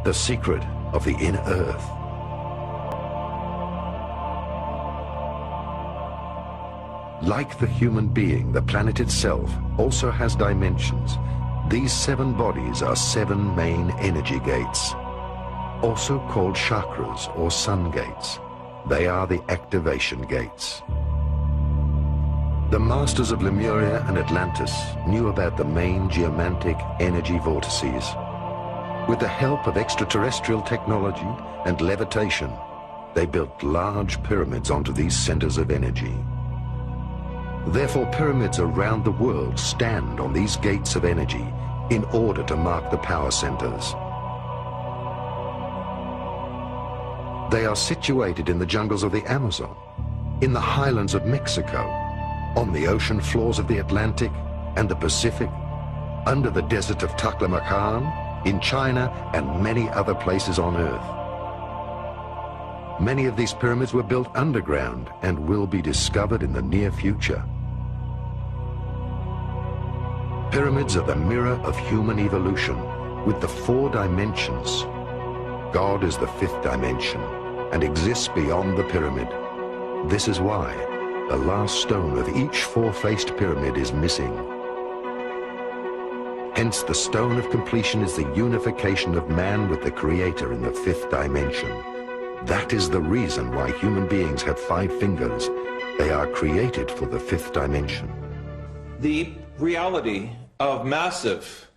The secret of the inner earth. Like the human being, the planet itself also has dimensions. These 7 bodies are 7 main energy gates, also called chakras or sun gates. They are the activation gates. The masters of Lemuria and Atlantis knew about the main geomantic energy vortices. With the help of extraterrestrial technology and levitation, they built large pyramids onto these centers of energy. Therefore, pyramids around the world stand on these gates of energy in order to mark the power centers. They are situated in the jungles of the Amazon, in the highlands of Mexico, on the ocean floors of the Atlantic and the Pacific, under the desert of Taklamakan, in China, and many other places on Earth. Many of these pyramids were built underground and will be discovered in the near future. Pyramids are the mirror of human evolution, with the 4 dimensions. God is the 5th dimension and exists beyond the pyramid. This is why the last stone of each 4-faced pyramid is missing. Hence, the stone of completion is the unification of man with the Creator in the 5th dimension. That is the reason why human beings have 5 fingers. They are created for the 5th dimension. The reality of massive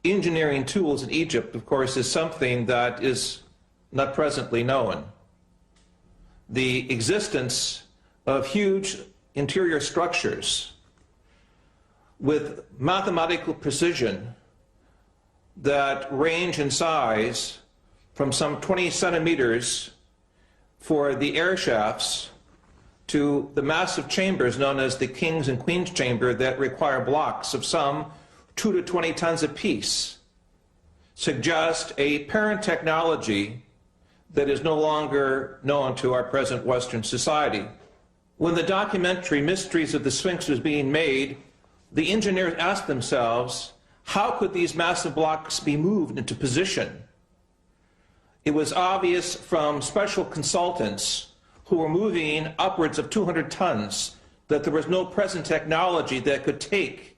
engineering tools in Egypt, of course, is something that is not presently known. The existence of huge interior structures with mathematical precision that range in size from some 20 centimeters for the air shafts to the massive chambers known as the King's and Queen's Chamber that require blocks of some 2 to 20 tons apiece, suggest a parent technology that is no longer known to our present Western society. When the documentary Mysteries of the Sphinx was being made, the engineers asked themselves, how could these massive blocks be moved into position? It was obvious from special consultants who were moving upwards of 200 tons that there was no present technology that could take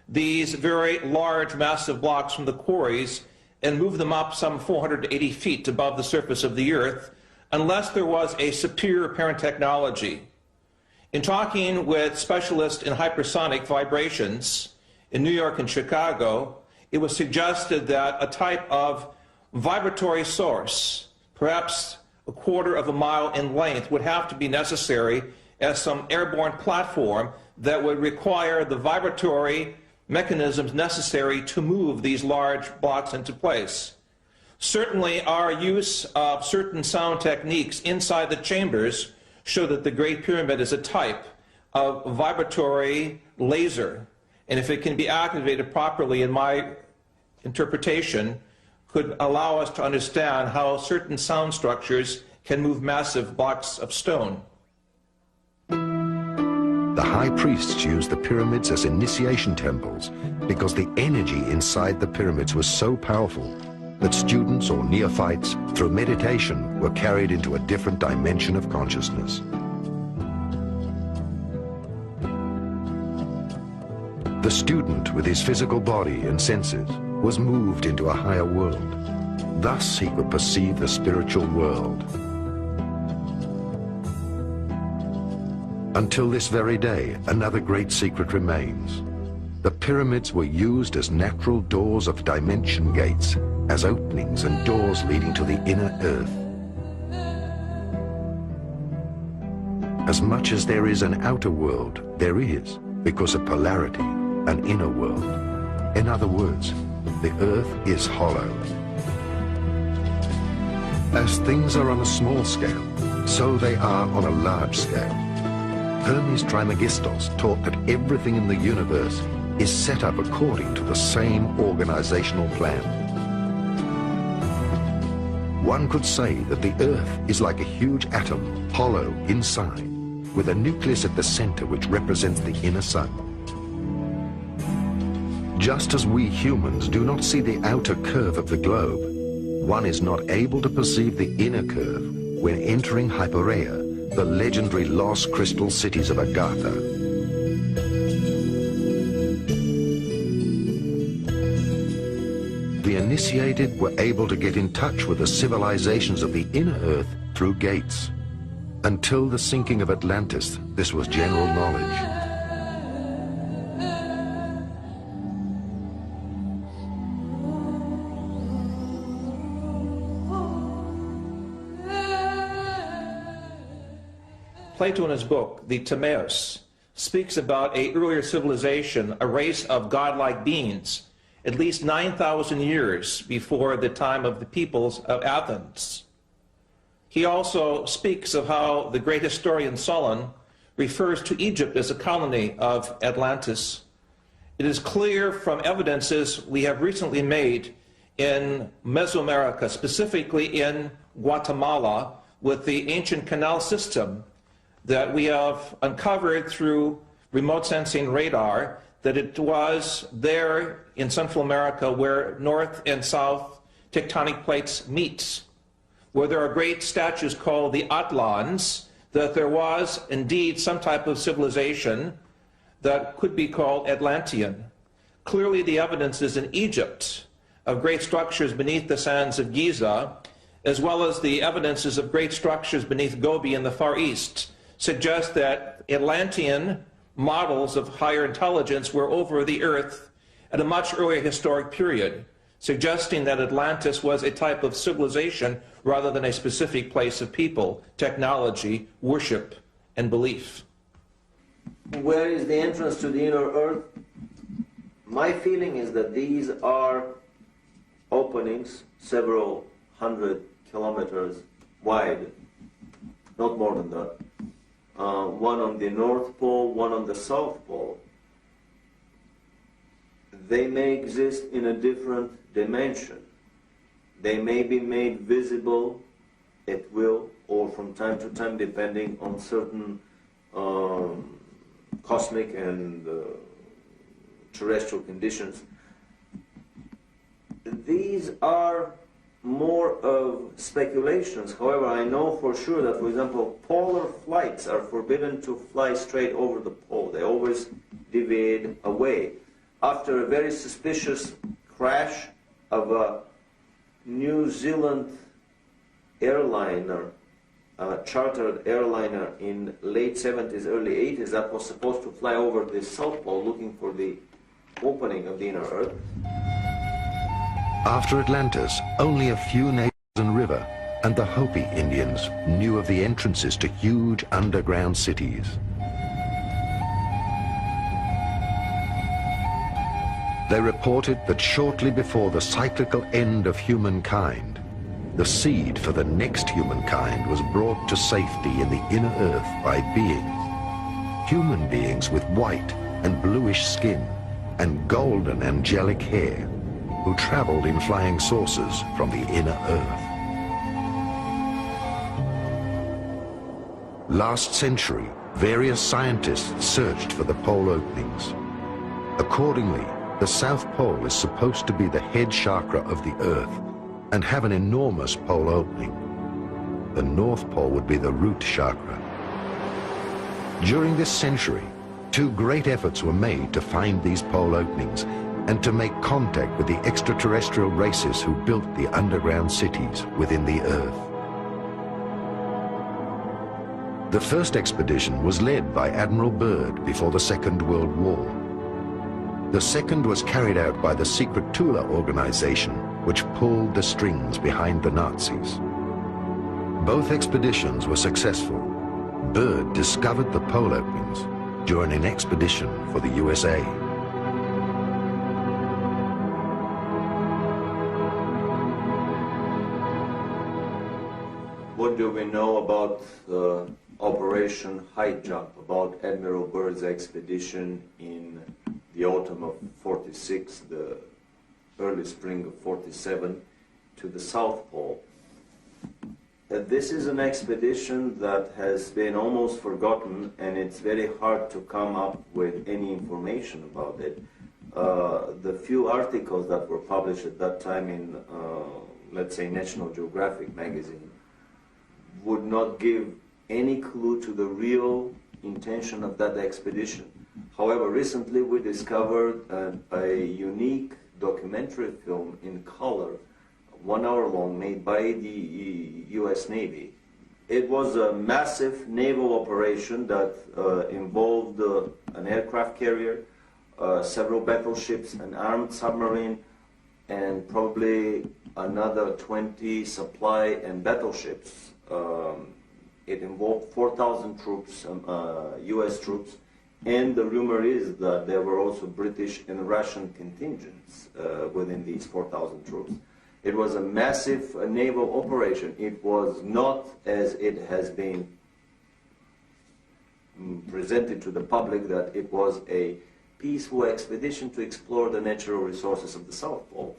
these very large, massive blocks from the quarries and move them up some 480 feet above the surface of the Earth unless there was a superior parent technology. In talking with specialists in hypersonic vibrations in New York and Chicago, it was suggested that a type of vibratory source, perhaps a quarter of a mile in length, would have to be necessary as some airborne platform that would require the vibratory mechanisms necessary to move these large blocks into place. Certainly, our use of certain sound techniques inside the chambers show that the Great Pyramid is a type of vibratory laser, and if it can be activated properly, in my interpretation, could allow us to understand how certain sound structures can move massive blocks of stone. The high priests used the pyramids as initiation temples because the energy inside the pyramids was so powerful that students or neophytes, through meditation, were carried into a different dimension of consciousness. The student, with his physical body and senses, was moved into a higher world. Thus he could perceive the spiritual world. Until this very day, another great secret remains. The pyramids were used as natural doors of dimension gates, as openings and doors leading to the inner earth. As much as there is an outer world, there is, because of polarity, an inner world. In other words, the earth is hollow. As things are on a small scale, so they are on a large scale. Hermes Trismegistus taught that everything in the universe is set up according to the same organizational plan. One could say that the Earth is like a huge atom, hollow inside, with a nucleus at the center which represents the inner sun. Just as we humans do not see the outer curve of the globe, one is not able to perceive the inner curve when entering Hypereia, the legendary lost crystal cities of Agartha. The initiated were able to get in touch with the civilizations of the inner earth through gates. Until the sinking of Atlantis, this was general knowledge. Plato in his book, the Timaeus, speaks about an earlier civilization, a race of godlike beings, at least 9,000 years before the time of the peoples of Athens. He also speaks of how the great historian Solon refers to Egypt as a colony of Atlantis. It is clear from evidences we have recently made in Mesoamerica, specifically in Guatemala, with the ancient canal system that we have uncovered through remote sensing radar, that it was there in Central America where north and south tectonic plates meet, where there are great statues called the Atlans, that there was indeed some type of civilization that could be called Atlantean. Clearly the evidence is in Egypt of great structures beneath the sands of Giza, as well as the evidences of great structures beneath Gobi in the Far East, suggest that Atlantean models of higher intelligence were over the earth at a much earlier historic period, suggesting that Atlantis was a type of civilization rather than a specific place of people, technology, worship, and belief. Where is the entrance to the inner earth? My feeling is that these are openings several hundred kilometers wide, not more than that. One on the North Pole, one on the South Pole. They may exist in a different dimension. They may be made visible at will or from time to time, depending on certain cosmic and terrestrial conditions. These are more of speculations. However, I know for sure that, for example, polar flights are forbidden to fly straight over the pole. They always deviate away. After a very suspicious crash of a New Zealand airliner, chartered airliner in late 70s, early 80s, that was supposed to fly over the South Pole looking for the opening of the inner Earth. After Atlantis, only a few nations and river and the Hopi Indians knew of the entrances to huge underground cities. They reported that shortly before the cyclical end of humankind, the seed for the next humankind was brought to safety in the inner earth by beings, human beings with white and bluish skin and golden angelic hair, who traveled in flying saucers from the inner earth. Last century, various scientists searched for the pole openings. Accordingly, the South Pole is supposed to be the head chakra of the Earth and have an enormous pole opening. The North Pole would be the root chakra. During this century, two great efforts were made to find these pole openings and to make contact with the extraterrestrial races who built the underground cities within the Earth. The first expedition was led by Admiral Byrd before the Second World War. The second was carried out by the secret Tula organization, which pulled the strings behind the Nazis. Both expeditions were successful. Byrd discovered the pole openings during an expedition for the USA. What do we know about Operation High Jump, about Admiral Byrd's expedition in the autumn of 46, the early spring of 47, to the South Pole? This is an expedition that has been almost forgotten, and it's very hard to come up with any information about it. The few articles that were published at that time in let's say, National Geographic magazine, would not give any clue to the real intention of that expedition. However, recently we discovered a unique documentary film in color, 1 hour long, made by the US Navy. It was a massive naval operation that involved an aircraft carrier, several battleships, an armed submarine, and probably another 20 supply and battleships. It involved 4,000 troops, US troops, and the rumor is that there were also British and Russian contingents within these 4,000 troops. It was a massive naval operation. It was not, as it has been presented to the public, that it was a peaceful expedition to explore the natural resources of the South Pole.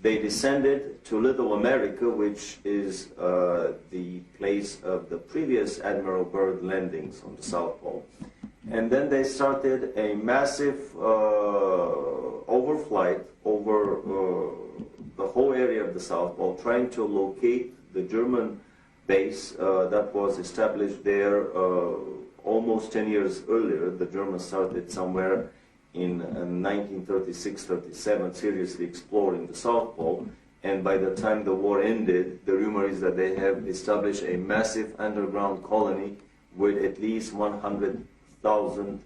They descended to Little America, which is the place of the previous Admiral Byrd landings on the South Pole. And then they started a massive overflight over the whole area of the South Pole, trying to locate the German base that was established there almost 10 years earlier. The Germans started somewhere in 1936-37, seriously exploring the South Pole. And by the time the war ended, the rumor is that they have established a massive underground colony with at least 100,000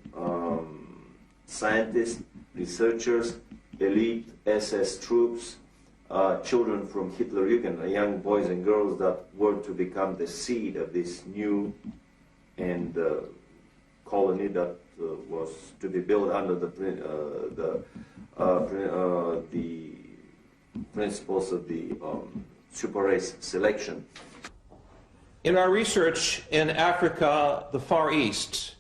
scientists, researchers, elite SS troops, children from Hitlerjugend, young boys and girls that were to become the seed of this new and colony that was to be built under the principles of the super race selection. In our research in Africa, the Far East,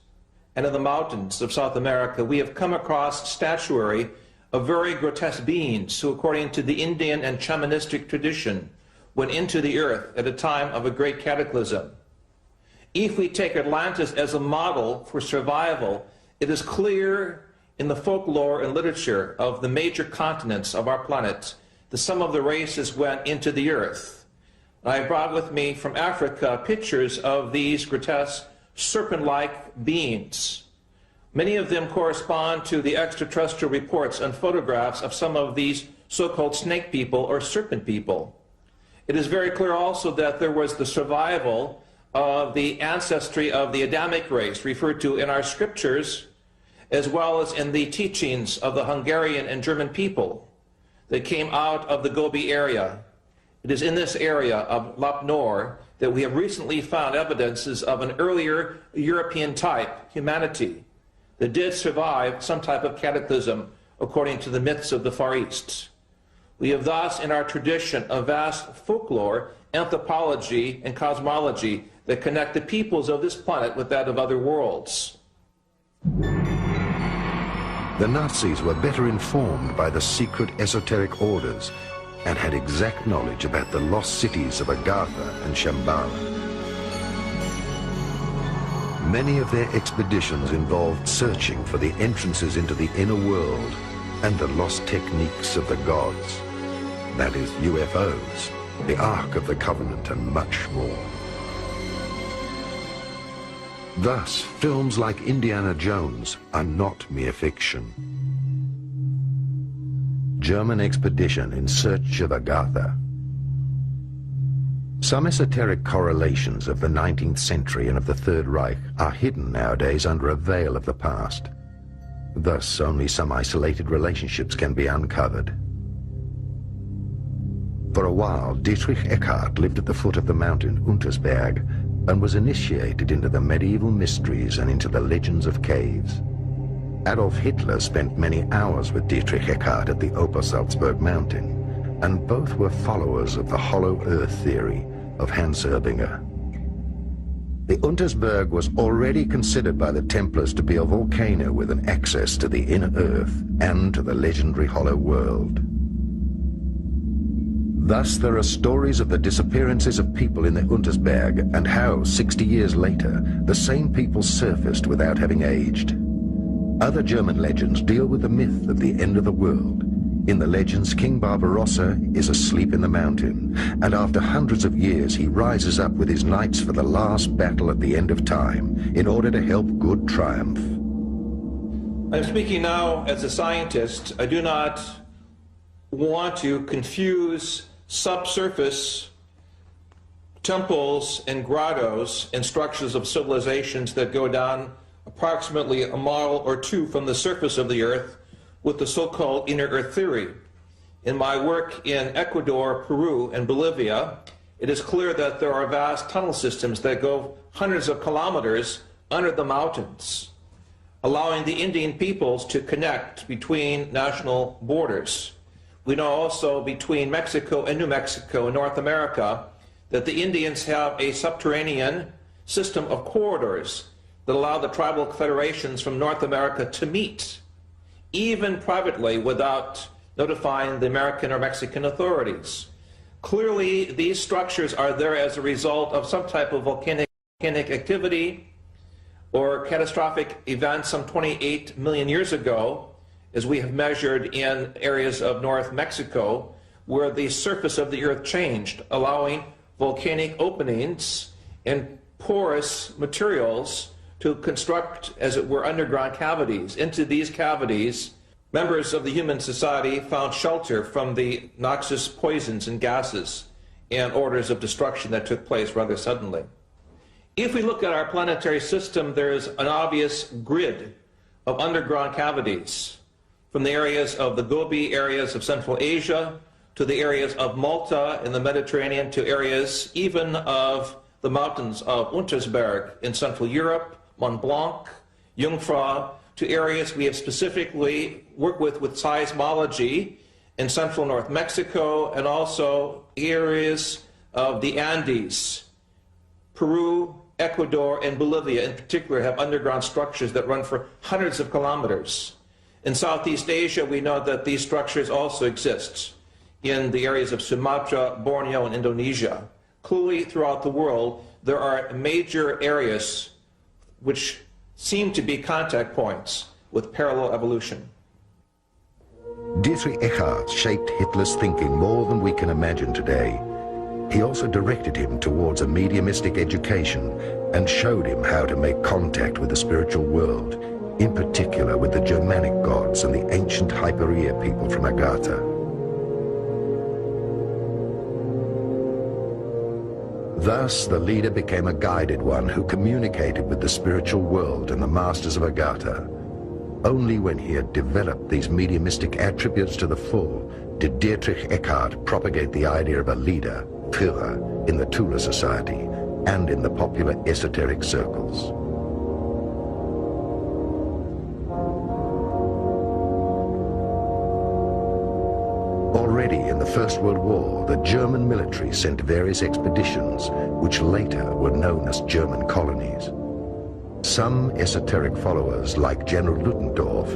and in the mountains of South America, we have come across statuary of very grotesque beings who, according to the Indian and shamanistic tradition, went into the earth at a time of a great cataclysm. If we take Atlantis as a model for survival, it is clear in the folklore and literature of the major continents of our planet that some of the races went into the earth. I brought with me from Africa pictures of these grotesque serpent-like beings. Many of them correspond to the extraterrestrial reports and photographs of some of these so-called snake people or serpent people. It is very clear also that there was the survival of the ancestry of the Adamic race, referred to in our scriptures, as well as in the teachings of the Hungarian and German people that came out of the Gobi area. It is in this area of Lap Nor that we have recently found evidences of an earlier European type humanity that did survive some type of cataclysm according to the myths of the Far East. We have thus in our tradition a vast folklore, anthropology, and cosmology that connect the peoples of this planet with that of other worlds. The Nazis were better informed by the secret esoteric orders and had exact knowledge about the lost cities of Agartha and Shamballa. Many of their expeditions involved searching for the entrances into the inner world and the lost techniques of the gods. That is, UFOs, the Ark of the Covenant, and much more. Thus, films like Indiana Jones are not mere fiction. German expedition in search of Agartha. Some esoteric correlations of the 19th century and of the Third Reich are hidden nowadays under a veil of the past. Thus, only some isolated relationships can be uncovered. For a while, Dietrich Eckart lived at the foot of the mountain Untersberg and was initiated into the medieval mysteries and into the legends of caves. Adolf Hitler spent many hours with Dietrich Eckart at the Obersalzberg mountain, and both were followers of the hollow earth theory of Hans Erbinger. The Untersberg was already considered by the Templars to be a volcano with an access to the inner earth and to the legendary hollow world. Thus, there are stories of the disappearances of people in the Untersberg and how, 60 years later, the same people surfaced without having aged. Other German legends deal with the myth of the end of the world, In the legends, King Barbarossa is asleep in the mountain, and after hundreds of years he rises up with his knights for the last battle at the end of time in order to help good triumph. I'm speaking now as a scientist. I do not want to confuse subsurface temples and grottos and structures of civilizations that go down approximately a mile or two from the surface of the Earth with the so-called inner Earth theory. In my work in Ecuador, Peru, and Bolivia, it is clear that there are vast tunnel systems that go hundreds of kilometers under the mountains, allowing the Indian peoples to connect between national borders. We know also between Mexico and New Mexico in North America that the Indians have a subterranean system of corridors that allow the tribal federations from North America to meet, even privately, without notifying the American or Mexican authorities. Clearly, these structures are there as a result of some type of volcanic activity or catastrophic event some 28 million years ago, as we have measured in areas of North Mexico, where the surface of the Earth changed, allowing volcanic openings and porous materials to construct, as it were, underground cavities. Into these cavities, members of the human society found shelter from the noxious poisons and gases and orders of destruction that took place rather suddenly. If we look at our planetary system, there is an obvious grid of underground cavities, from the areas of the Gobi areas of Central Asia to the areas of Malta in the Mediterranean to areas even of the mountains of Untersberg in Central Europe, Mont Blanc, Jungfrau, to areas we have specifically worked with seismology in central North Mexico, and also areas of the Andes. Peru, Ecuador, and Bolivia in particular have underground structures that run for hundreds of kilometers. In Southeast Asia, we know that these structures also exist in the areas of Sumatra, Borneo, and Indonesia. Clearly, throughout the world, there are major areas which seem to be contact points with parallel evolution. Dietrich Eckart shaped Hitler's thinking more than we can imagine today. He also directed him towards a mediumistic education and showed him how to make contact with the spiritual world, in particular with the Germanic gods and the ancient Hyperia people from Agartha. Thus, the leader became a guided one who communicated with the spiritual world and the masters of Agartha. Only when he had developed these mediumistic attributes to the full did Dietrich Eckart propagate the idea of a leader, Führer, in the Tula Society and in the popular esoteric circles. Already in the First World War, the German military sent various expeditions, which later were known as German colonies. Some esoteric followers, like General Ludendorff,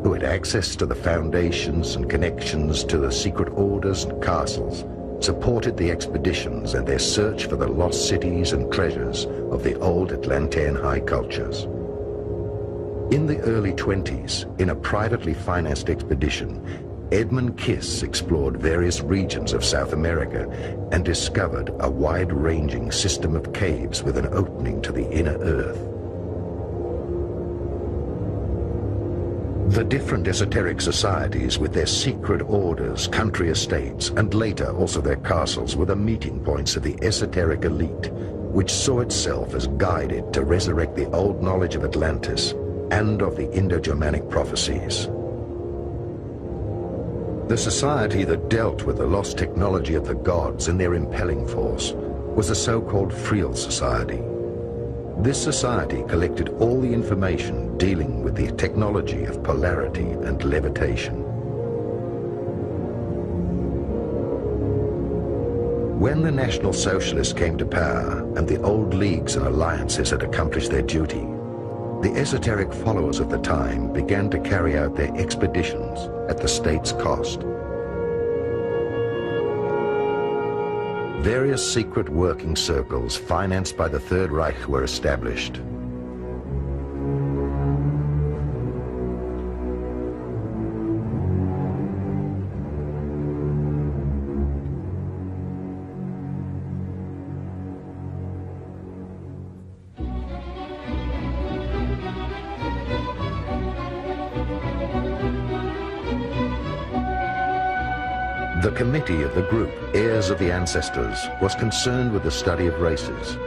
who had access to the foundations and connections to the secret orders and castles, supported the expeditions and their search for the lost cities and treasures of the old Atlantean high cultures. In the early 20s, in a privately financed expedition, Edmund Kiss explored various regions of South America and discovered a wide-ranging system of caves with an opening to the inner earth. The different esoteric societies with their secret orders, country estates, and later also their castles were the meeting points of the esoteric elite, which saw itself as guided to resurrect the old knowledge of Atlantis and of the Indo-Germanic prophecies. The society that dealt with the lost technology of the gods and their impelling force was the so-called Friel Society. This society collected all the information dealing with the technology of polarity and levitation. When the National Socialists came to power and the old leagues and alliances had accomplished their duty, the esoteric followers of the time began to carry out their expeditions at the state's cost. Various secret working circles financed by the Third Reich were established. The committee of the group, Heirs of the Ancestors, was concerned with the study of races,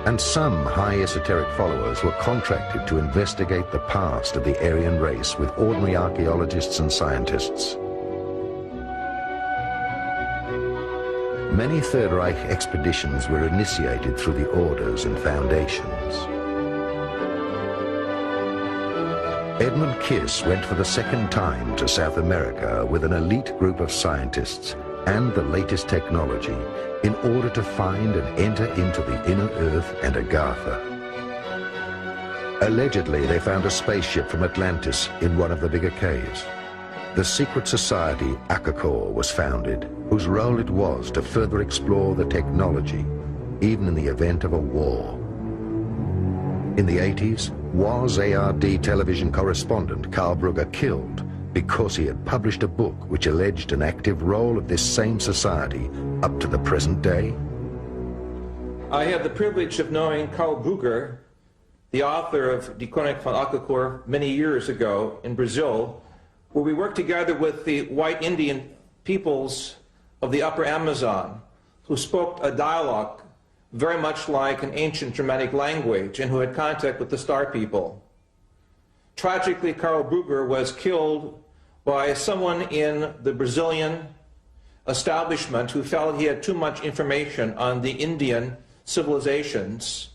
and some high esoteric followers were contracted to investigate the past of the Aryan race with ordinary archaeologists and scientists. Many Third Reich expeditions were initiated through the orders and foundations. Edmund Kiss went for the second time to South America with an elite group of scientists and the latest technology in order to find and enter into the inner earth and Agartha. Allegedly, they found a spaceship from Atlantis in one of the bigger caves. The secret society AmeriKKKa was founded, whose role it was to further explore the technology, even in the event of a war. In the 80s, was ARD television correspondent Karl Brugger killed because he had published a book which alleged an active role of this same society up to the present day? I had the privilege of knowing Karl Brugger, the author of Die Koning van AmeriKKKa, many years ago in Brazil, where we worked together with the white Indian peoples of the upper Amazon, who spoke a dialogue very much like an ancient Germanic language and who had contact with the Star people. Tragically, Karl Brugger was killed by someone in the Brazilian establishment who felt he had too much information on the Indian civilizations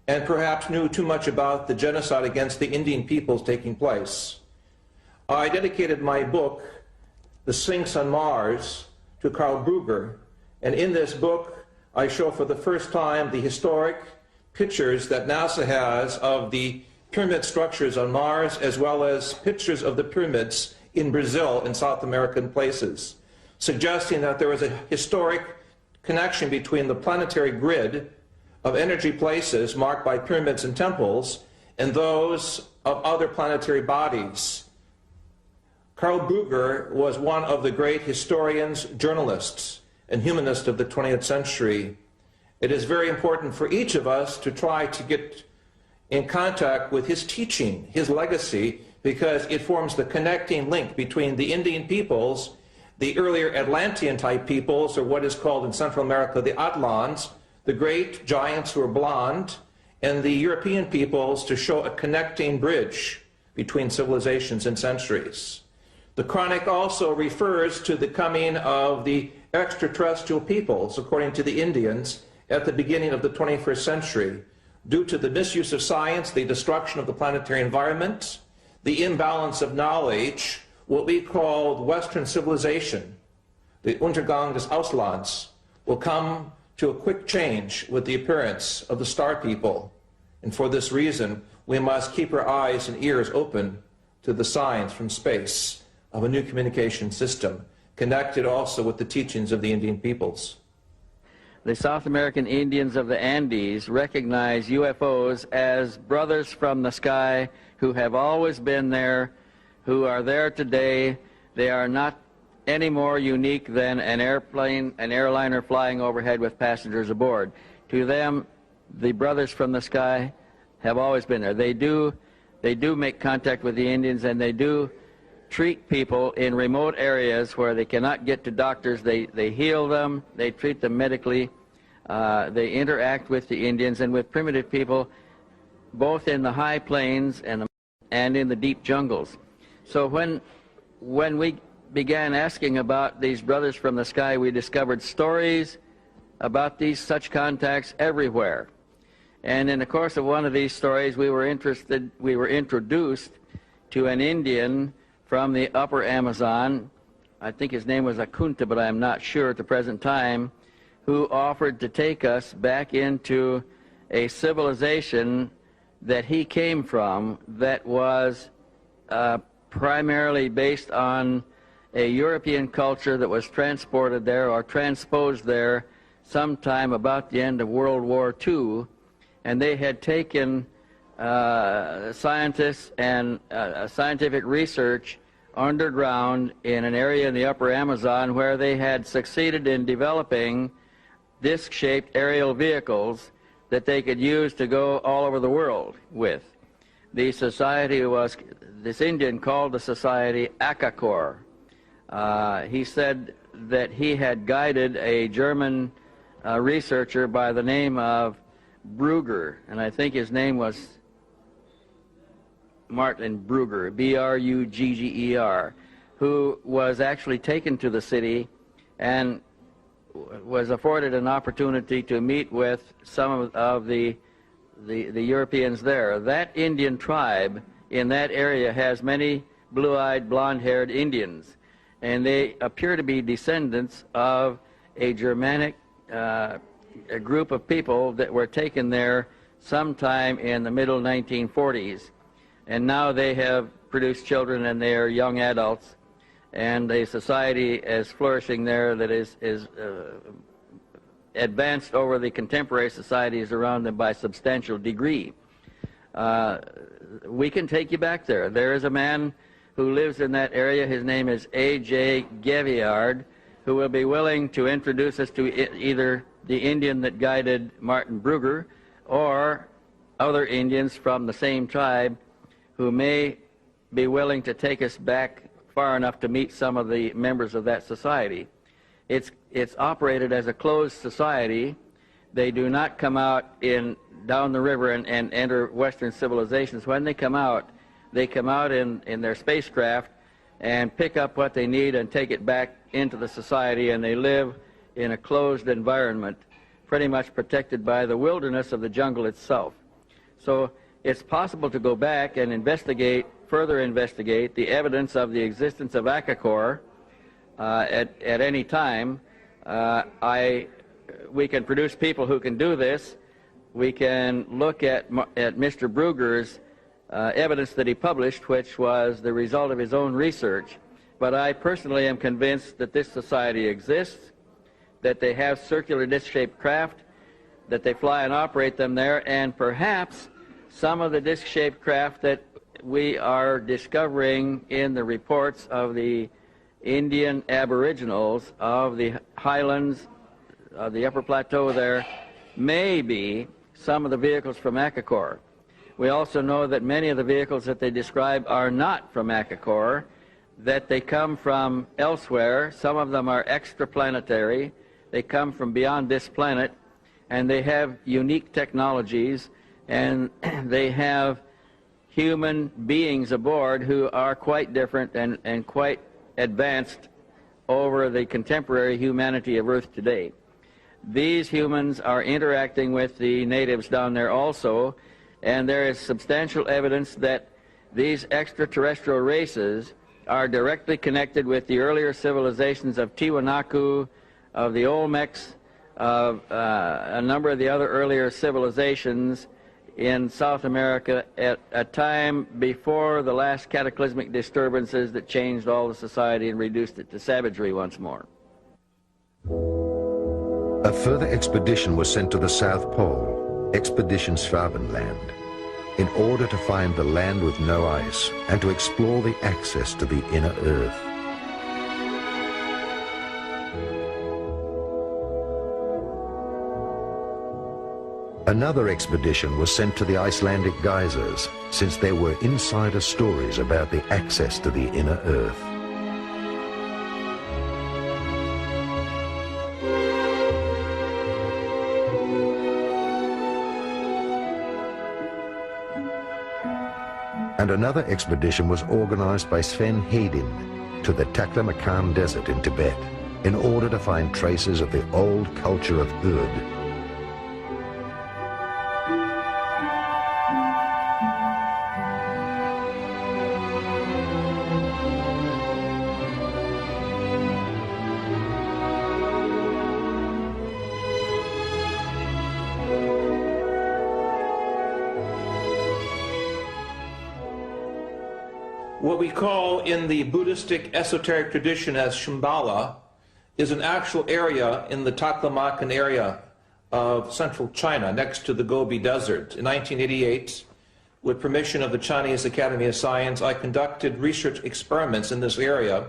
and perhaps knew too much about the genocide against the Indian peoples taking place. I dedicated my book, The Sphinx on Mars, to Karl Brugger, and in this book I show for the first time the historic pictures that NASA has of the pyramid structures on Mars, as well as pictures of the pyramids in Brazil and South American places, suggesting that there was a historic connection between the planetary grid of energy places marked by pyramids and temples and those of other planetary bodies. Karl Brugger was one of the great historians, journalists, and humanists of the 20th century. It is very important for each of us to try to get in contact with his teaching, his legacy, because it forms the connecting link between the Indian peoples, the earlier Atlantean-type peoples, or what is called in Central America the Atlans, the great giants who are blonde, and the European peoples, to show a connecting bridge between civilizations and centuries. The chronic also refers to the coming of the extraterrestrial peoples, according to the Indians, at the beginning of the 21st century, due to the misuse of science, the destruction of the planetary environment, the imbalance of knowledge, what we call Western civilization, the Untergang des Auslands, will come to a quick change with the appearance of the Star people. And for this reason, we must keep our eyes and ears open to the signs from space of a new communication system, connected also with the teachings of the Indian peoples. The South American Indians of the Andes recognize UFOs as brothers from the sky who have always been there, who are there today. They are not any more unique than an airplane, an airliner flying overhead with passengers aboard. To them, the brothers from the sky have always been there. They do make contact with the Indians, and they do treat people in remote areas where they cannot get to doctors. They heal them, they treat them medically, they interact with the Indians and with primitive people, both in the high plains and in the deep jungles. So when we began asking about these brothers from the sky, we discovered stories about such contacts everywhere. And in the course of one of these stories, we were introduced to an Indian from the upper Amazon. I think his name was Akunta, but I am not sure at the present time, who offered to take us back into a civilization that he came from that was primarily based on a European culture that was transported there or transposed there sometime about the end of World War II, and they had taken scientists and scientific research underground in an area in the upper Amazon where they had succeeded in developing disc-shaped aerial vehicles that they could use to go all over the world with. The society was, this Indian called the society AmeriKKKa. He said that he had guided a German researcher by the name of Brugger, and I think his name was Martin Brugger, B-R-U-G-G-E-R, who was actually taken to the city and was afforded an opportunity to meet with some of the Europeans there. That Indian tribe in that area has many blue-eyed, blonde-haired Indians, and they appear to be descendants of a Germanic a group of people that were taken there sometime in the middle 1940s, and now they have produced children and they are young adults, and a society is flourishing there that is advanced over the contemporary societies around them by a substantial degree. We can take you back there. There is a man who lives in that area. His name is A.J. Gaviard, who will be willing to introduce us to either the Indian that guided Martin Brugger or other Indians from the same tribe who may be willing to take us back far enough to meet some of the members of that society. It's operated as a closed society. They do not come out down the river and enter Western civilizations. When they come out in their spacecraft and pick up what they need and take it back into the society, and they live in a closed environment, pretty much protected by the wilderness of the jungle itself. So it's possible to go back and further investigate the evidence of the existence of AmeriKKKa at any time. We can produce people who can do this. We can look at Mr. Brugger's evidence that he published, which was the result of his own research. But I personally am convinced that this society exists, that they have circular disc-shaped craft, that they fly and operate them there, and perhaps some of the disc-shaped craft that we are discovering in the reports of the Indian aboriginals of the highlands, of the upper plateau there, may be some of the vehicles from AmeriKKKa. We also know that many of the vehicles that they describe are not from AmeriKKKA, that they come from elsewhere. Some of them are extraplanetary. They come from beyond this planet, and they have unique technologies, and they have human beings aboard who are quite different and quite advanced over the contemporary humanity of Earth today. These humans are interacting with the natives down there also, and there is substantial evidence that these extraterrestrial races are directly connected with the earlier civilizations of Tiwanaku, of the Olmecs, of a number of the other earlier civilizations in South America at a time before the last cataclysmic disturbances that changed all the society and reduced it to savagery once more. A further expedition was sent to the South Pole, Expedition Schwabenland, in order to find the land with no ice and to explore the access to the inner Earth. Another expedition was sent to the Icelandic geysers, since there were insider stories about the access to the inner Earth. And another expedition was organized by Sven Hedin to the Taklamakan Desert in Tibet in order to find traces of the old culture of Urd. What we call in the Buddhistic esoteric tradition as Shamballa is an actual area in the Taklamakan area of central China next to the Gobi Desert. In 1988, with permission of the Chinese Academy of Science, I conducted research experiments in this area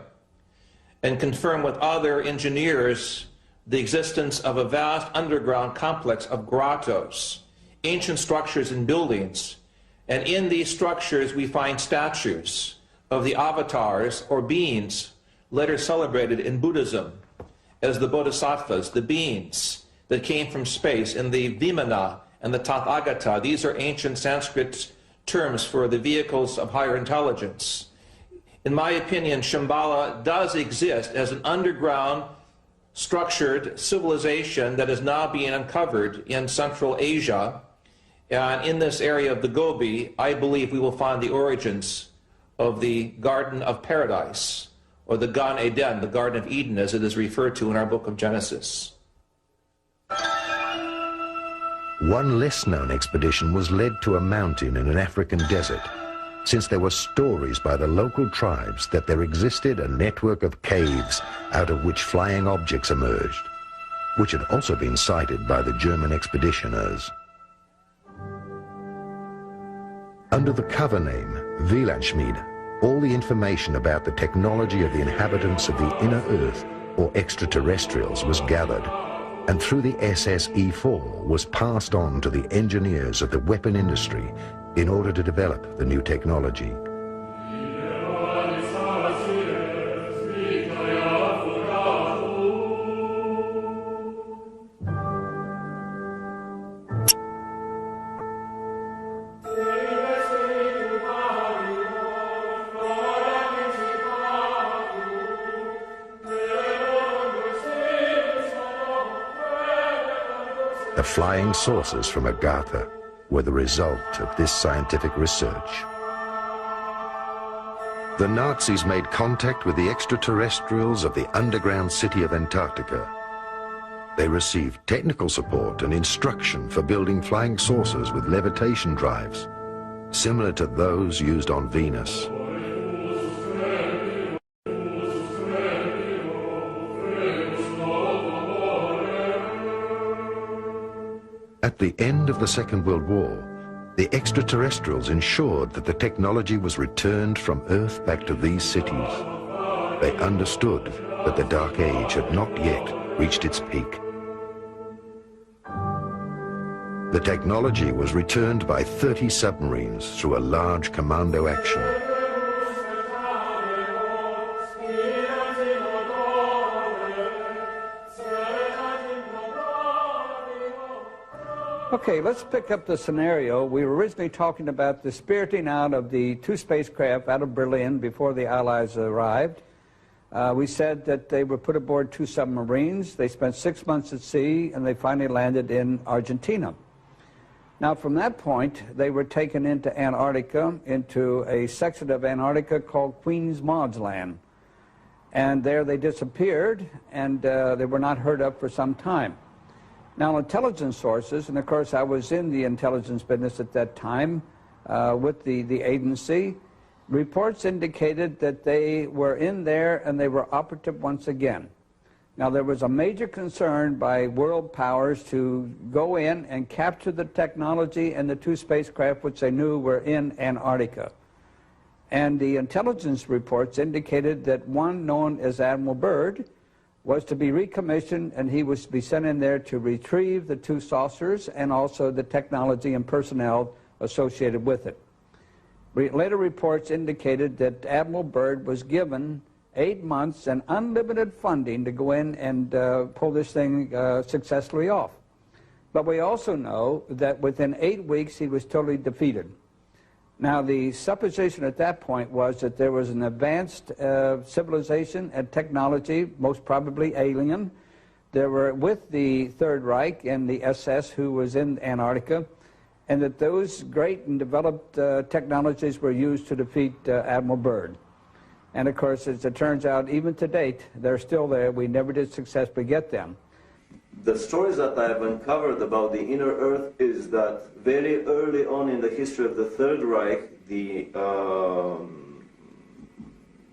and confirmed with other engineers the existence of a vast underground complex of grottos, ancient structures and buildings, and in these structures we find statues of the avatars or beings later celebrated in Buddhism. as the bodhisattvas, the beings that came from space, and the Vimana and the Tathagata. These are ancient Sanskrit terms for the vehicles of higher intelligence. In my opinion, Shamballa does exist as an underground, structured civilization that is now being uncovered in Central Asia. And in this area of the Gobi, I believe we will find the origins of the Garden of Paradise, or the Gan Eden, the Garden of Eden, as it is referred to in our book of Genesis. One less-known expedition was led to a mountain in an African desert, since there were stories by the local tribes that there existed a network of caves out of which flying objects emerged, which had also been cited by the German expeditioners. Under the cover name Wielandschmied, all the information about the technology of the inhabitants of the inner Earth, or extraterrestrials, was gathered, and through the SSE-4 was passed on to the engineers of the weapon industry in order to develop the new technology. The flying saucers from Agartha were the result of this scientific research. The Nazis made contact with the extraterrestrials of the underground city of Antarctica. They received technical support and instruction for building flying saucers with levitation drives, similar to those used on Venus. At the end of the Second World War, the extraterrestrials ensured that the technology was returned from Earth back to these cities. They understood that the Dark Age had not yet reached its peak. The technology was returned by 30 submarines through a large commando action. Okay, let's pick up the scenario. We were originally talking about the spiriting out of the two spacecraft out of Berlin before the Allies arrived. We said that they were put aboard two submarines. They spent 6 months at sea, and they finally landed in Argentina. Now, from that point, they were taken into Antarctica, into a section of Antarctica called Queen's Maud's Land. And there they disappeared, and they were not heard of for some time. Now, intelligence sources, and of course I was in the intelligence business at that time with the agency, reports indicated that they were in there and they were operative once again. Now, there was a major concern by world powers to go in and capture the technology and the two spacecraft which they knew were in Antarctica. And the intelligence reports indicated that one known as Admiral Byrd was to be recommissioned, and he was to be sent in there to retrieve the two saucers and also the technology and personnel associated with it. Later reports indicated that Admiral Byrd was given 8 months and unlimited funding to go in and pull this thing successfully off. But we also know that within 8 weeks he was totally defeated. Now, the supposition at that point was that there was an advanced civilization and technology, most probably alien. They were with the Third Reich and the SS who was in Antarctica, and that those great and developed technologies were used to defeat Admiral Byrd. And of course, as it turns out, even to date, they're still there. We never did successfully get them. The stories that I have uncovered about the inner Earth is that very early on in the history of the Third Reich, the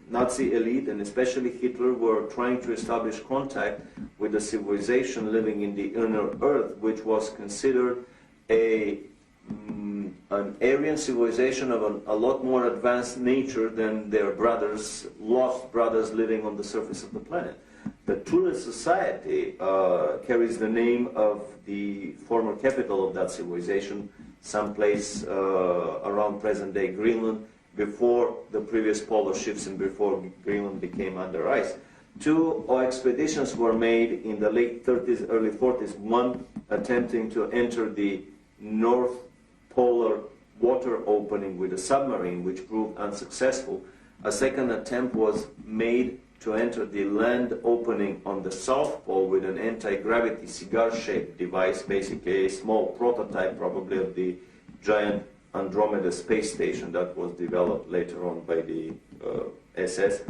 Nazi elite, and especially Hitler, were trying to establish contact with the civilization living in the inner Earth, which was considered an Aryan civilization of a lot more advanced nature than their brothers, lost brothers living on the surface of the planet. The Thule Society carries the name of the former capital of that civilization, someplace around present-day Greenland, before the previous polar shifts and before Greenland became under ice. Two expeditions were made in the late 30s, early 40s, one attempting to enter the North Polar water opening with a submarine, which proved unsuccessful. A second attempt was made to enter the land opening on the South Pole with an anti-gravity cigar-shaped device, basically a small prototype probably of the giant Andromeda space station that was developed later on by the SS,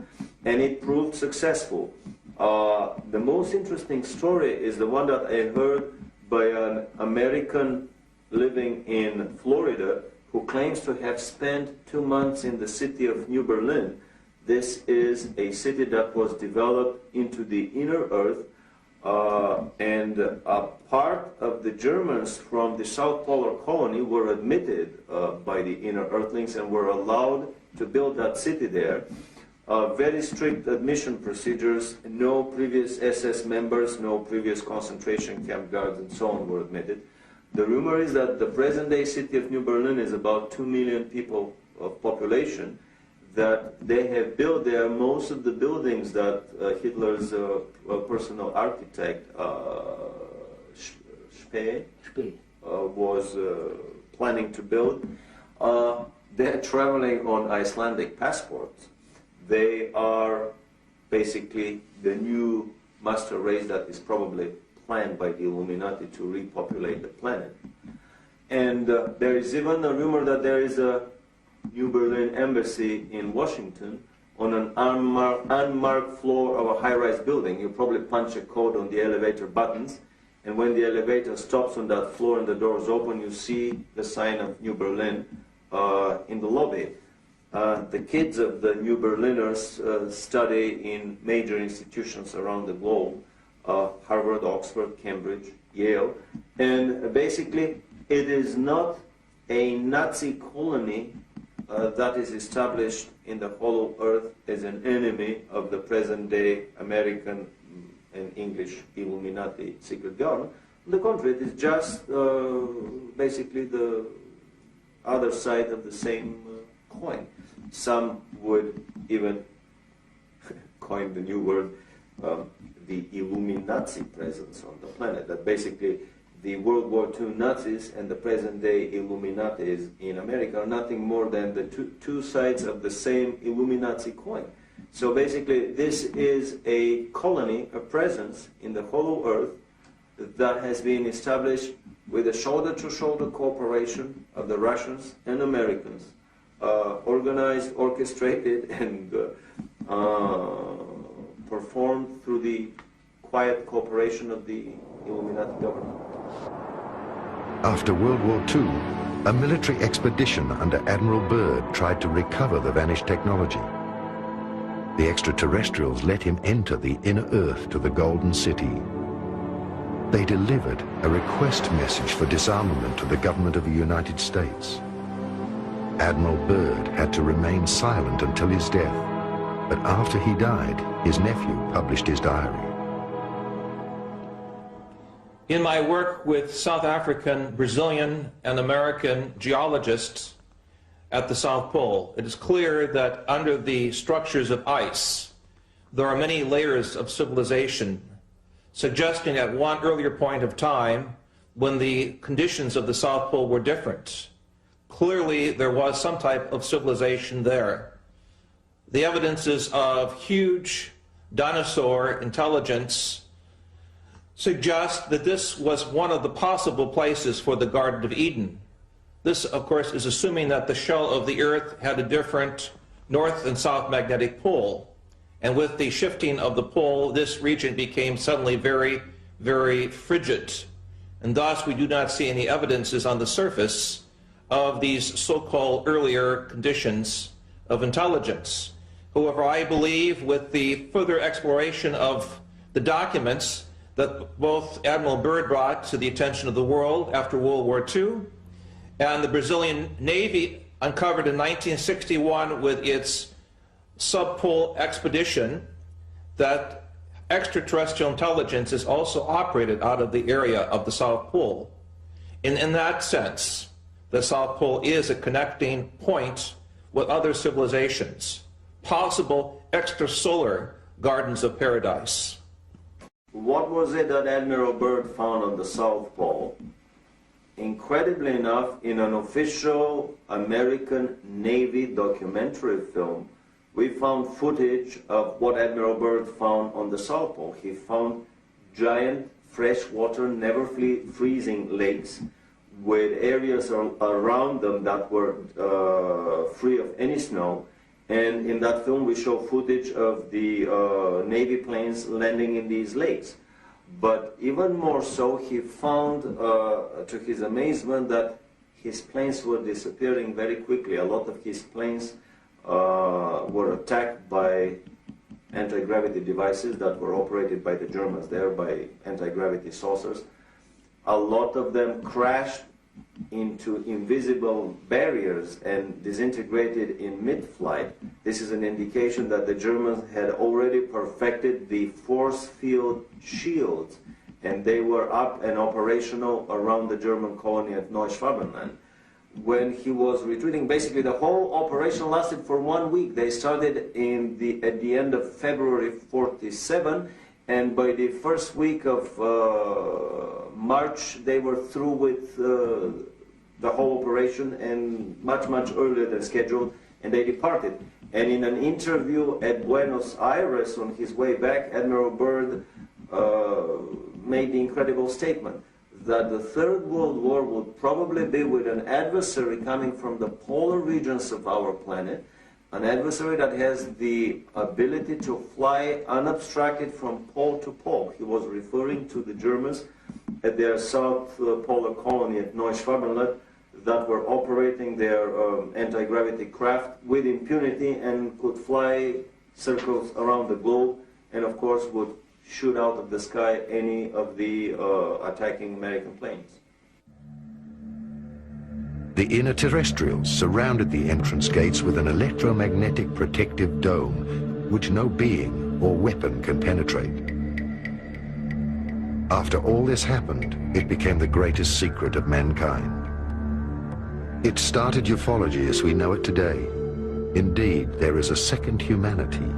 and it proved successful. The most interesting story is the one that I heard by an American living in Florida who claims to have spent 2 months in the city of New Berlin. This is a city that was developed into the inner earth, and a part of the Germans from the South Polar colony were admitted by the inner earthlings and were allowed to build that city there. Very strict admission procedures, no previous SS members, no previous concentration camp guards and so on were admitted. The rumor is that the present-day city of New Berlin is about 2 million people of population, that they have built there most of the buildings that Hitler's personal architect, Spee, was planning to build. They're traveling on Icelandic passports. They are basically the new master race that is probably planned by the Illuminati to repopulate the planet. And there is even a rumor that there is a New Berlin embassy in Washington on an unmarked floor of a high-rise building. You probably punch a code on the elevator buttons, and when the elevator stops on that floor and the doors open, you see the sign of New Berlin in the lobby. The kids of the New Berliners study in major institutions around the globe, Harvard, Oxford, Cambridge, Yale, and basically it is not a Nazi colony that is established in the hollow earth as an enemy of the present-day American and English Illuminati secret government. On the contrary, it is just basically the other side of the same coin. Some would even coin the new word, the Illuminati presence on the planet, that basically the World War II Nazis and the present-day Illuminatis in America are nothing more than the two sides of the same Illuminati coin. So basically this is a colony, a presence in the hollow earth that has been established with a shoulder-to-shoulder cooperation of the Russians and Americans, organized, orchestrated, and performed through the quiet cooperation of the Illuminati government. After World War II, a military expedition under Admiral Byrd tried to recover the vanished technology. The extraterrestrials let him enter the inner Earth to the Golden City. They delivered a request message for disarmament to the government of the United States. Admiral Byrd had to remain silent until his death, but after he died, his nephew published his diary. In my work with South African, Brazilian, and American geologists at the South Pole, it is clear that under the structures of ice, there are many layers of civilization, suggesting at one earlier point of time when the conditions of the South Pole were different. Clearly, there was some type of civilization there. The evidences of huge dinosaur intelligence suggest that this was one of the possible places for the Garden of Eden. This, of course, is assuming that the shell of the Earth had a different north and south magnetic pole. And with the shifting of the pole, this region became suddenly very, very frigid. And thus, we do not see any evidences on the surface of these so-called earlier conditions of intelligence. However, I believe with the further exploration of the documents that both Admiral Byrd brought to the attention of the world after World War II, and the Brazilian Navy uncovered in 1961 with its subpole expedition, that extraterrestrial intelligence is also operated out of the area of the South Pole. And in that sense, the South Pole is a connecting point with other civilizations, possible extrasolar gardens of paradise. What was it that Admiral Byrd found on the South Pole? Incredibly enough, in an official American Navy documentary film, we found footage of what Admiral Byrd found on the South Pole. He found giant freshwater, never freezing lakes with areas around them that were free of any snow. And in that film we show footage of the Navy planes landing in these lakes. But even more so, he found, to his amazement, that his planes were disappearing very quickly. A lot of his planes were attacked by anti-gravity devices that were operated by the Germans there, by anti-gravity saucers. A lot of them crashed into invisible barriers and disintegrated in mid-flight. This is an indication that the Germans had already perfected the force field shields, and they were up and operational around the German colony at Neuschwabenland. When he was retreating, basically the whole operation lasted for 1 week. They started at the end of February 47, and by the first week of March, they were through with the whole operation, and much earlier than scheduled, and they departed. And in an interview at Buenos Aires on his way back, Admiral Byrd made the incredible statement that the Third World War would probably be with an adversary coming from the polar regions of our planet, an adversary that has the ability to fly unobstructed from pole to pole. He was referring to the Germans at their South Polar colony at Neuschwabenland that were operating their anti-gravity craft with impunity and could fly circles around the globe, and of course would shoot out of the sky any of the attacking American planes. The inner terrestrials surrounded the entrance gates with an electromagnetic protective dome, which no being or weapon can penetrate. After all this happened, it became the greatest secret of mankind. It started ufology as we know it today. Indeed, there is a second humanity,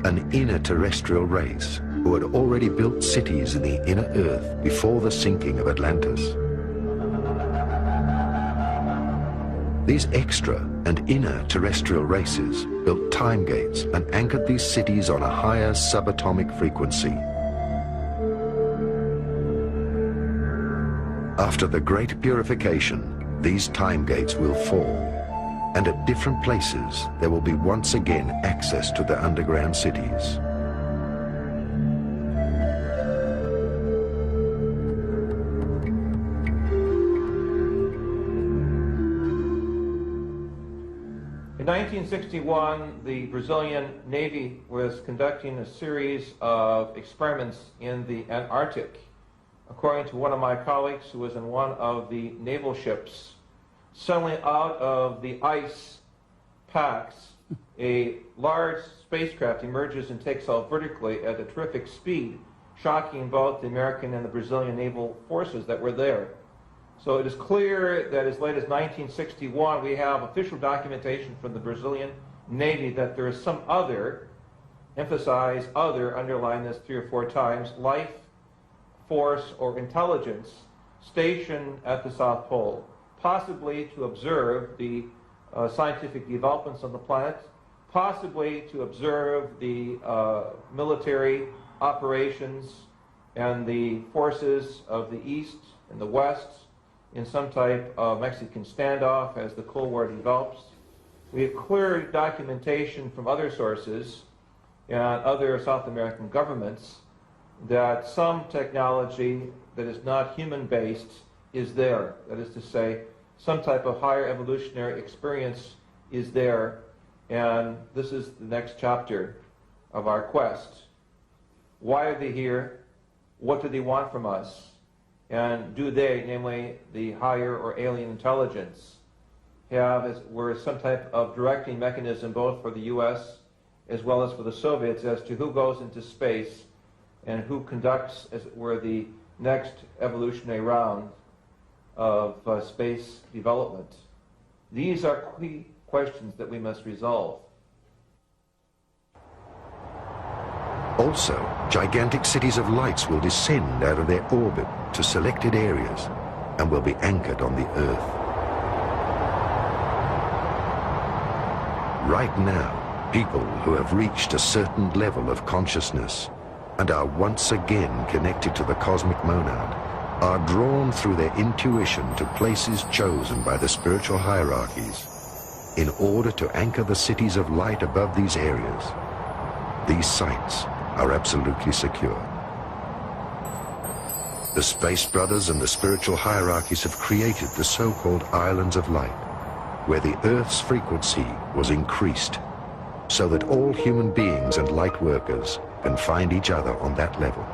an inner terrestrial race who had already built cities in the inner earth before the sinking of Atlantis. These extra and inner terrestrial races built time gates and anchored these cities on a higher subatomic frequency. After the great purification, these time gates will fall, and at different places there will be once again access to the underground cities. In 1961, the Brazilian Navy was conducting a series of experiments in the Antarctic. According to one of my colleagues who was in one of the naval ships, suddenly out of the ice packs, a large spacecraft emerges and takes off vertically at a terrific speed, shocking both the American and the Brazilian naval forces that were there. So it is clear that as late as 1961, we have official documentation from the Brazilian Navy that there is some other, emphasize other, underline this 3 or 4 times, life force or intelligence stationed at the South Pole, possibly to observe the scientific developments on the planet, possibly to observe the military operations and the forces of the East and the West in some type of Mexican standoff as the Cold War develops. We have clear documentation from other sources and other South American governments that some technology that is not human-based is there. That is to say, some type of higher evolutionary experience is there, and this is the next chapter of our quest. Why are they here? What do they want from us? And do they, namely the higher or alien intelligence, have as it were some type of directing mechanism both for the U.S. as well as for the Soviets as to who goes into space and who conducts, as it were, the next evolutionary round of space development? These are key questions that we must resolve. Also, gigantic cities of lights will descend out of their orbit to selected areas and will be anchored on the Earth. Right now, people who have reached a certain level of consciousness and are once again connected to the cosmic monad are drawn through their intuition to places chosen by the spiritual hierarchies in order to anchor the cities of light above these areas. These sites are absolutely secure. The Space Brothers and the spiritual hierarchies have created the so-called Islands of Light, where the Earth's frequency was increased so that all human beings and light workers can find each other on that level.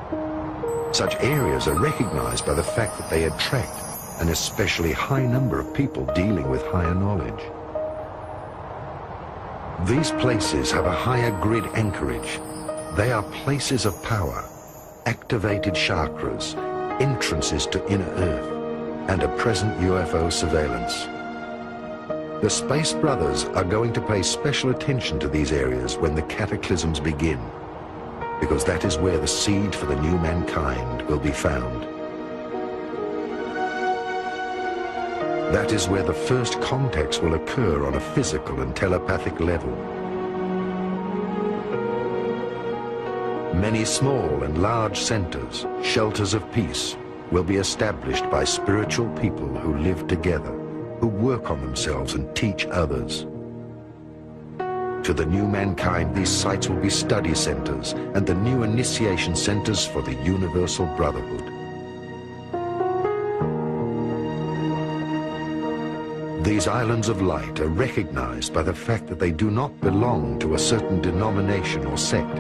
Such areas are recognized by the fact that they attract an especially high number of people dealing with higher knowledge. These places have a higher grid anchorage. They are places of power, activated chakras, entrances to inner Earth, and a present UFO surveillance. The Space Brothers are going to pay special attention to these areas when the cataclysms begin, because that is where the seed for the new mankind will be found. That is where the first contacts will occur on a physical and telepathic level. Many small and large centers, shelters of peace, will be established by spiritual people who live together, who work on themselves and teach others. To the new mankind, these sites will be study centers and the new initiation centers for the Universal Brotherhood. These Islands of Light are recognized by the fact that they do not belong to a certain denomination or sect,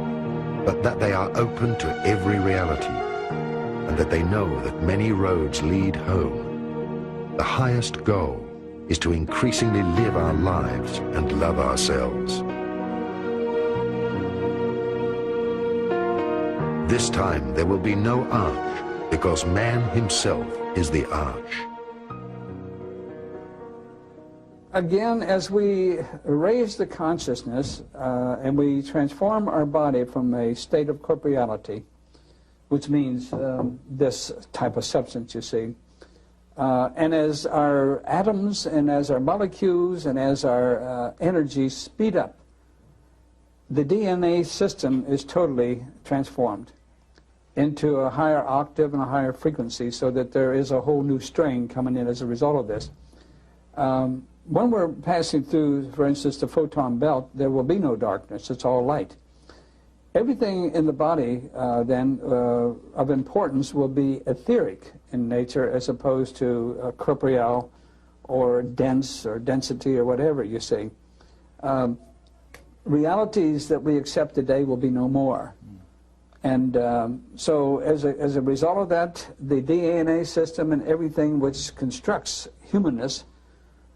but that they are open to every reality, and that they know that many roads lead home. The highest goal is to increasingly live our lives and love ourselves. This time there will be no arch, because man himself is the arch. Again, as we raise the consciousness and we transform our body from a state of corporeality, which means this type of substance, you see, and as our atoms and as our molecules and as our energies speed up, the DNA system is totally transformed into a higher octave and a higher frequency, so that there is a whole new strain coming in as a result of this. When we're passing through, for instance, the photon belt, there will be no darkness. It's all light. Everything in the body, then, of importance will be etheric in nature as opposed to corporeal or dense or density or whatever you see. Realities that we accept today will be no more. And so as a result of that, the DNA system and everything which constructs humanness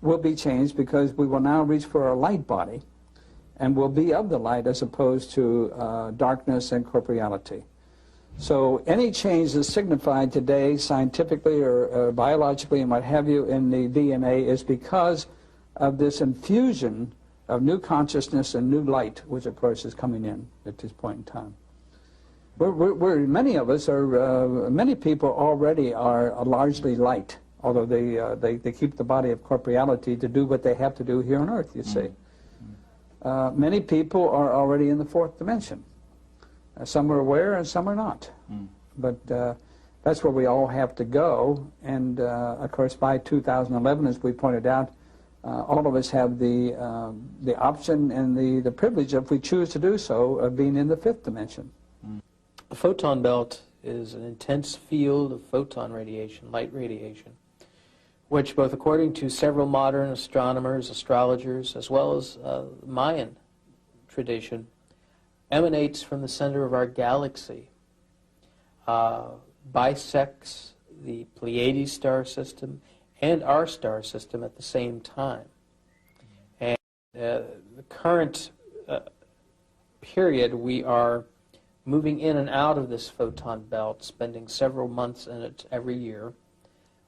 will be changed, because we will now reach for a light body and will be of the light as opposed to darkness and corporeality. So any change that's signified today scientifically or biologically and what have you in the DNA is because of this infusion of new consciousness and new light, which of course is coming in at this point in time. Many of us are, many people already are largely light, although they keep the body of corporeality to do what they have to do here on Earth, you see. Many people are already in the fourth dimension. Some are aware and some are not. But that's where we all have to go. And of course, by 2011, as we pointed out, all of us have the option and the privilege, if we choose to do so, of being in the fifth dimension. The photon belt is an intense field of photon radiation, light radiation, which, both according to several modern astronomers, astrologers, as well as Mayan tradition, emanates from the center of our galaxy, bisects the Pleiades star system and our star system at the same time. And the current period, we are moving in and out of this photon belt, spending several months in it every year.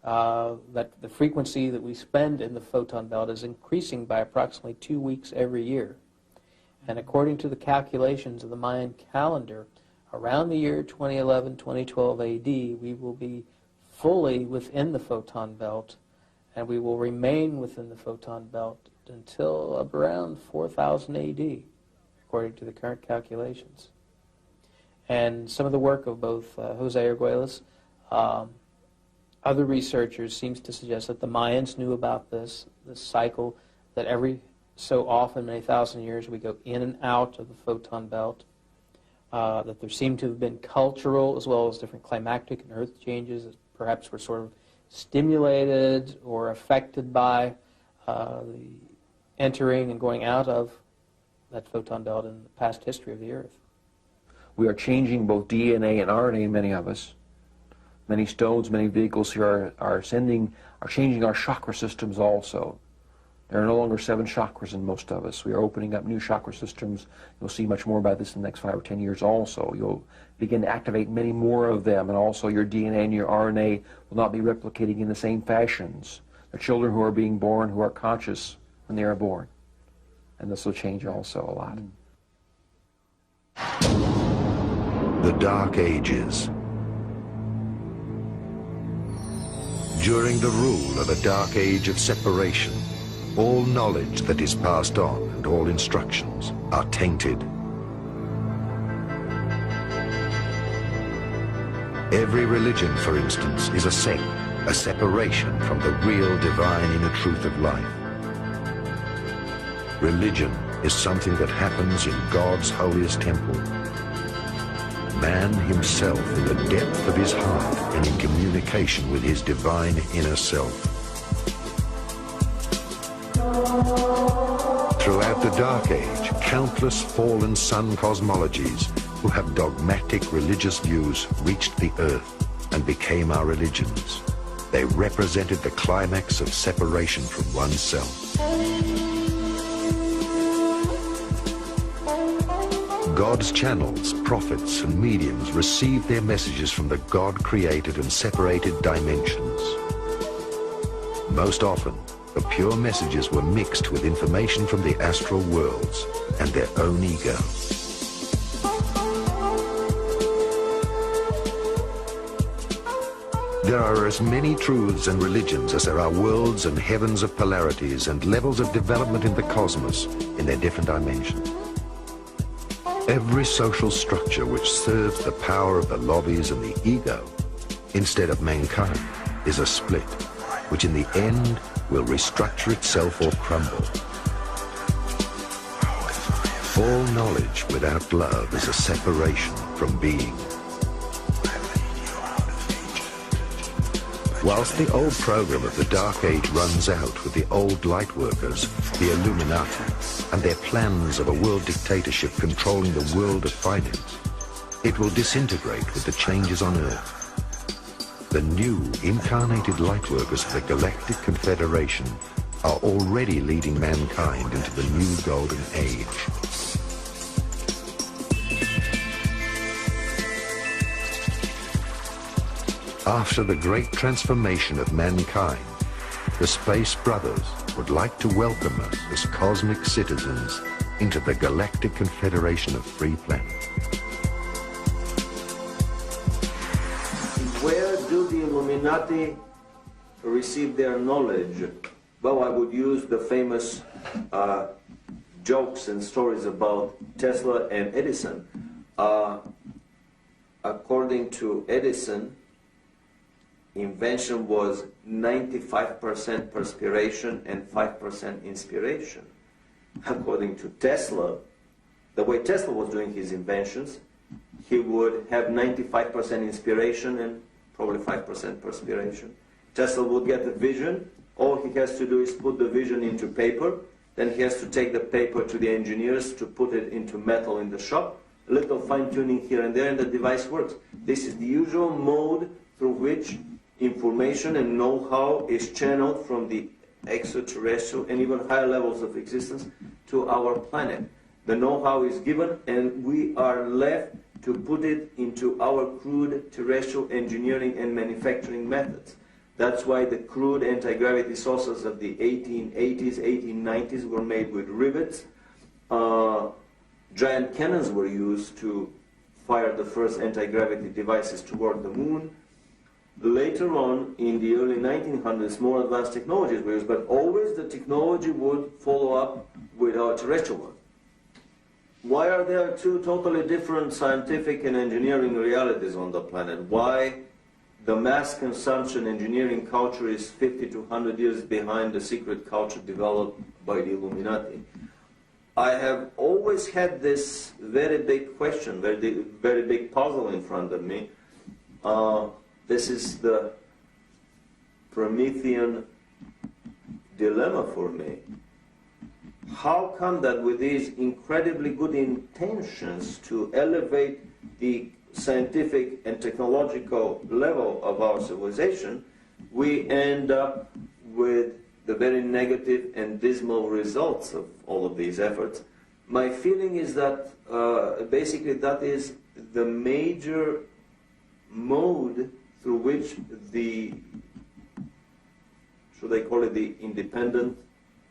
That the frequency that we spend in the photon belt is increasing by approximately 2 weeks every year. And according to the calculations of the Mayan calendar, around the year 2011, 2012 AD, we will be fully within the photon belt, and we will remain within the photon belt until around 4000 AD, according to the current calculations. And some of the work of both Jose Arguelles, other researchers, seems to suggest that the Mayans knew about this cycle, that every so often, many thousand years, we go in and out of the photon belt, that there seem to have been cultural as well as different climactic and earth changes that perhaps were sort of stimulated or affected by the entering and going out of that photon belt in the past history of the Earth. We are changing both DNA and RNA, many of us. Many stones, many vehicles here are changing our chakra systems also. There are no longer 7 chakras in most of us. We are opening up new chakra systems. You'll see much more about this in the next 5 or 10 years also. You'll begin to activate many more of them, and also your DNA and your RNA will not be replicating in the same fashions. The children who are being born who are conscious when they are born. And this will change also a lot. The Dark Ages. During the rule of a dark age of separation, all knowledge that is passed on and all instructions are tainted. Every religion, for instance, is a sect, a separation from the real divine inner truth of life. Religion is something that happens in God's holiest temple. Man himself in the depth of his heart and in communication with his divine inner self. Throughout the Dark Age, countless fallen sun cosmologies who have dogmatic religious views reached the Earth and became our religions. They represented the climax of separation from oneself. God's channels, prophets and mediums received their messages from the God-created and separated dimensions. Most often, the pure messages were mixed with information from the astral worlds and their own ego. There are as many truths and religions as there are worlds and heavens of polarities and levels of development in the cosmos in their different dimensions. Every social structure which serves the power of the lobbies and the ego instead of mankind is a split, which in the end will restructure itself or crumble. All knowledge without love is a separation from being. Whilst the old program of the Dark Age runs out with the old lightworkers, the Illuminati, and their plans of a world dictatorship controlling the world of finance, it will disintegrate with the changes on Earth. The new incarnated lightworkers of the Galactic Confederation are already leading mankind into the new Golden Age. After the great transformation of mankind, the Space Brothers would like to welcome us as cosmic citizens into the Galactic Confederation of Free Planets. Where do the Illuminati receive their knowledge? Well, I would use the famous jokes and stories about Tesla and Edison. According to Edison, invention was 95% perspiration and 5% inspiration. According to Tesla, the way Tesla was doing his inventions, he would have 95% inspiration and probably 5% perspiration. Tesla would get the vision. All he has to do is put the vision into paper. Then he has to take the paper to the engineers to put it into metal in the shop. A little fine-tuning here and there, and the device works. This is the usual mode through which information and know-how is channeled from the extraterrestrial and even higher levels of existence to our planet. The know-how is given, and we are left to put it into our crude terrestrial engineering and manufacturing methods. That's why the crude anti-gravity saucers of the 1880s, 1890s were made with rivets. Giant cannons were used to fired the first anti-gravity devices toward the moon. Later on, in the early 1900s, more advanced technologies were used, but always the technology would follow up with our terrestrial one. Why are there two totally different scientific and engineering realities on the planet? Why the mass consumption engineering culture is 50 to 100 years behind the secret culture developed by the Illuminati? I have always had this very big question, very big puzzle in front of me. This is the Promethean dilemma for me. How come that with these incredibly good intentions to elevate the scientific and technological level of our civilization, we end up with the very negative and dismal results of all of these efforts? My feeling is that basically that is the major mode through which the, should I call it the independent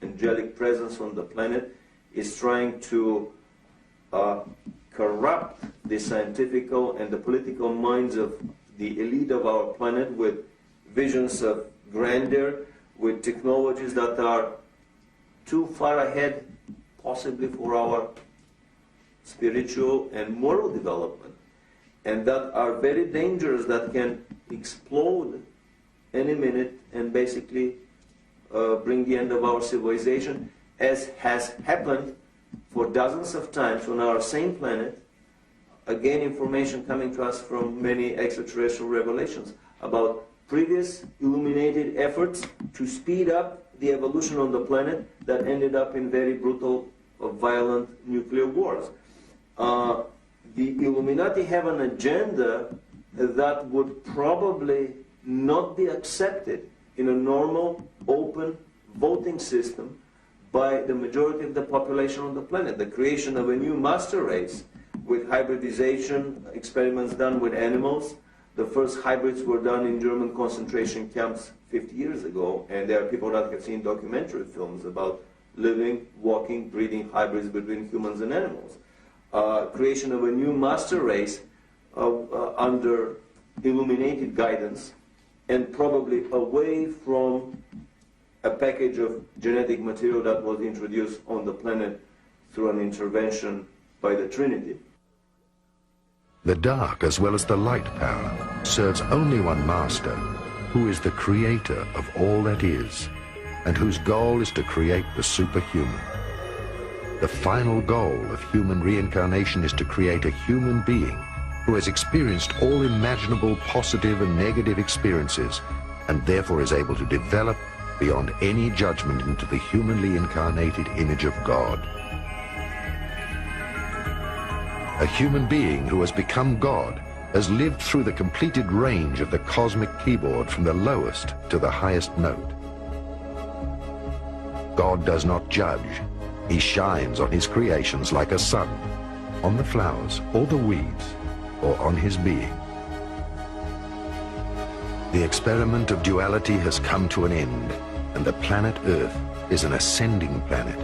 angelic presence on the planet, is trying to corrupt the scientific and the political minds of the elite of our planet with visions of grandeur, with technologies that are too far ahead, possibly for our spiritual and moral development, and that are very dangerous, that can explode any minute and basically bring the end of our civilization, as has happened for dozens of times on our same planet. Again, information coming to us from many extraterrestrial revelations about previous illuminated efforts to speed up the evolution on the planet that ended up in very brutal, violent nuclear wars. The Illuminati have an agenda that would probably not be accepted in a normal, open voting system by the majority of the population on the planet. The creation of a new master race with hybridization, experiments done with animals. The first hybrids were done in German concentration camps 50 years ago, and there are people that have seen documentary films about living, walking, breeding hybrids between humans and animals. Creation of a new master race under illuminated guidance, and probably away from a package of genetic material that was introduced on the planet through an intervention by the Trinity. The dark as well as the light power serves only one master, who is the creator of all that is, and whose goal is to create the superhuman. The final goal of human reincarnation is to create a human being who has experienced all imaginable positive and negative experiences, and therefore is able to develop beyond any judgment into the humanly incarnated image of God. A human being who has become God has lived through the completed range of the cosmic keyboard from the lowest to the highest note. God does not judge. He shines on his creations like a sun, on the flowers or the weeds, or on his being. The experiment of duality has come to an end, and the planet Earth is an ascending planet,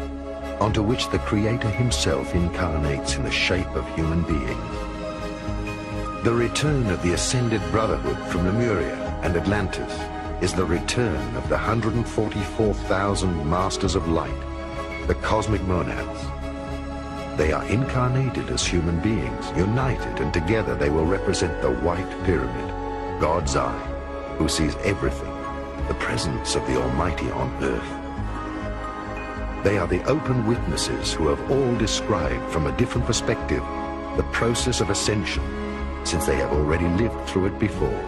onto which the Creator himself incarnates in the shape of human beings. The return of the ascended brotherhood from Lemuria and Atlantis is the return of the 144,000 masters of light, the cosmic monads. They are incarnated as human beings, united, and together they will represent the white pyramid, God's eye, who sees everything, the presence of the Almighty on earth. They are the open witnesses who have all described from a different perspective the process of ascension, since they have already lived through it before.